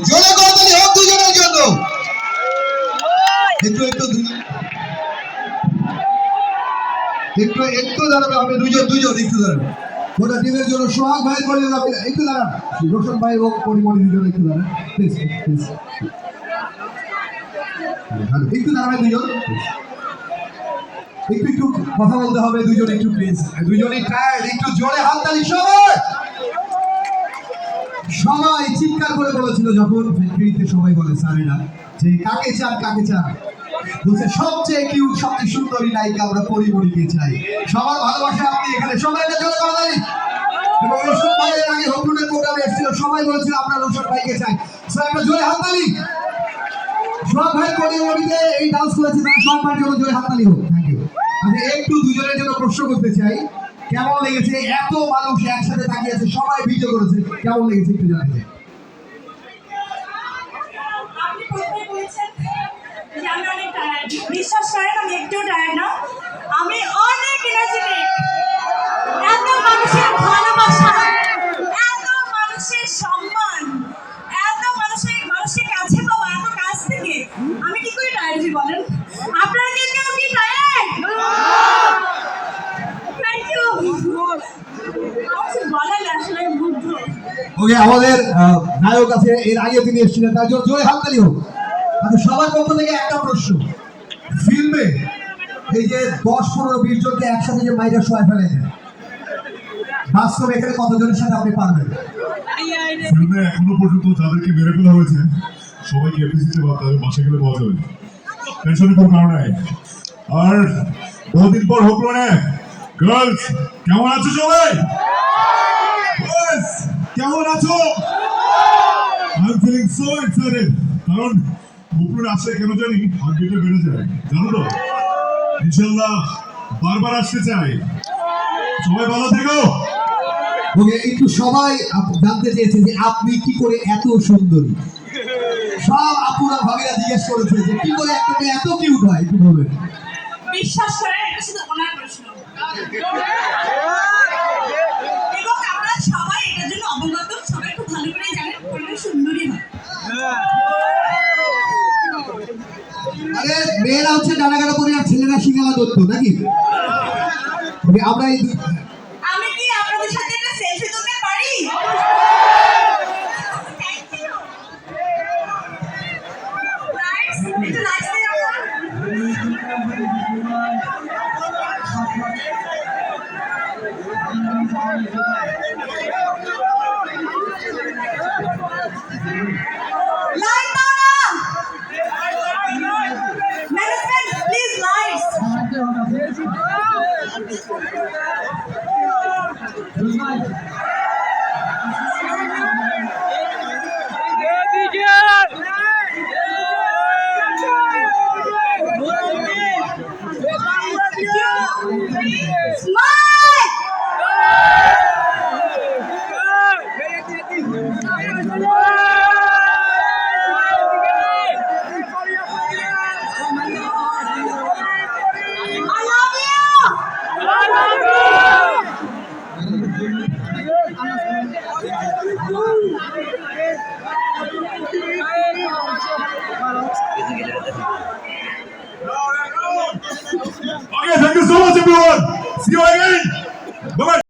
জোরে করতালি হোক দুজনের জন্য। একটু দাঁড়াবে হবে, দুজন একটু দাঁড়াবে। গোটা টিমের জন্য সোহাগ ভাই করে একটু দাঁড়ান, রোশন ভাই এবং পরিমণি দুজন একটু দাঁড়ান প্লিজ প্লিজ, একটু দাঁড়াবে দুজন, একটু কথা বলতে হবে দুজন, একটু প্লিজ, দুজনই টায়ার্ড, একটু জোরে হাততালি সবাই চিৎকার করে বলেছিল যখন ফ্যাক্টরিতে সবাই বলে স্যারেরা যে কাকে চান বলছে সবচেয়ে কিউট সবচেয়ে সুন্দরী নায়িকা আমরা পরিমণিকে চাই, সবার ভালোবাসা আপনি এখানে সবাই একটা জোরে করতালি। এবং রোশন ভাইয়ের আগে হকরুনের প্রোগ্রামে এসেছিল, সবাই বলেছিল আমরা রোশন ভাইকে চাই, সো একটা জোরে হাততালি। সোহাগ ভাই পরিমণিতে এই ডান্স করেছে তারা সবার জন্য জোরে হাততালি হোক। Thank you. আমি একটু দুজনের জন্য প্রশ্ন করতে চাই, কেমন লেগেছে এত মানুষ একসাথে তাকিয়ে আছে, সবাই ভিডিও করেছে, কেমন লেগেছে একটু জানাতে চাই। আপনি প্রথমে বলেছেন যে আমি অনেক টায়ার্ড, বিশ্বাস করেন আমি একটু টায়ার্ড না, আমি অনেক এনার্জেটিক। এত মানুষের ভালোবাসা, এত মানুষের সম্মান, এত মানুষকে কাছে পাওয়া, এত কাছ থেকে আমি কি করে টায়ার্ড হই বলেন? আপনারা কি কেউ কি টায়ার্ড? Thank you. ওকে, আমাদের নায়ক আছে, এর আগে তিনি এসেছিলেন, তার জন্য জোরে হাততালি হোক। আচ্ছা, সবার পক্ষ থেকে একটা প্রশ্ন, ফিল্মে এই যে 10-15-20 জনকে একসাথে যে মাইরা শোয়া ফেলে দেয়, বাস্তবে এখানে কতজনের সাথে আপনি পারবেন? ফিল্মে এখনো পর্যন্ত যাদেরকে মেরে ফেলা হয়েছে সবাইকে এপিসিতে বা তাদের বাসা গেলে পাওয়া যাবে, টেনশনের কোনো কারণ নাই। আর বহুদিন পর হলো না, গার্লস কেমন আছো সবাই? কেমন আছো? I am feeling so excited, কারণ উপরে আসলে কেন জানি হার্টবিটটা বেড়ে যায়, জানো তো? ইনশাআল্লাহ বারবার আসতে চাই, সবাই ভালো থেকো। ওকে, একটু সবাই জানতে চেয়েছে যে আপনি কি করে এত সুন্দরী, সব আপুরা ভাবিরা জিজ্ঞেস করেছে যে কি করে একটা মেয়ে এত কিউট হয়, একটু বলবেন। বিশ্বাস করেন এটা শুধু ওনার প্রশ্ন, এবং আমরা সবাই এটার জন্য অবগত, সবাই খুব ভালো করে জানেন পরিবেশ সুন্দরী হয়। আরে মেয়েরা হচ্ছে ডানাগাড়া পরে আর ছেলেরা শিঙালা দত্ত নাকি? আমরা এই আমি কি আপনাদের সাথে একটা সেলফি তুলতে পারি? Thank you. লাইটস, একটু লাইটস দিন আপনারা। লাইট দাও না management, please lights. Okay, thank you so much everyone. See you again. Bye bye.